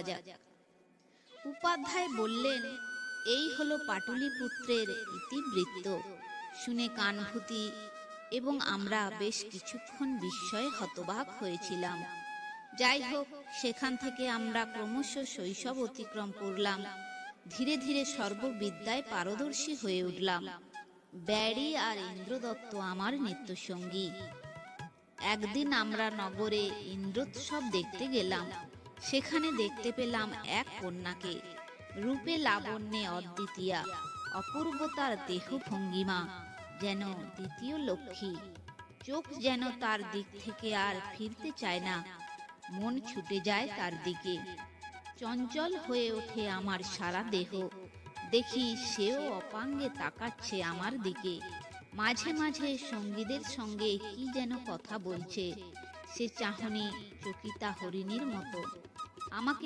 যাক। উপাধ্যায় বললেন, এই হলো পাটলিপুত্রের ইতিবৃত্ত। শুনে কানভূতি এবং আমরা বেশ কিছুক্ষণ বিস্ময়ে হতবাক হয়েছিলাম। যাই হোক, সেখান থেকে আমরা ক্রমশ শৈশব অতিক্রম করলাম, ধীরে ধীরে সর্ববিদ্যায় পারদর্শী হয়ে উঠলাম। ব্যারি আর ইন্দ্রদত্ত আমার নিত্যসঙ্গী। একদিন আমরা নগরে ইন্দ্রোৎসব দেখতে গেলাম। সেখানে দেখতে পেলাম এক কন্যাকে, রূপে লাবণ্যে অদ্বিতীয়া, অপূর্বতার দেহ ভঙ্গিমা যেন দ্বিতীয় লক্ষ্মী। চোখ যেন তার দিক থেকে আর ফিরতে চায় না, মন ছুটে যায় তার দিকে। চঞ্চল হয়ে ওঠে আমার সারা দেহ। দেখি সেও অপাঙ্গে তাকাচ্ছে আমার দিকে। মাঝে মাঝে সঙ্গীদের সঙ্গে কি যেন কথা বলছে। সে চাহনি চকিতা হরিণীর মতো। আমাকে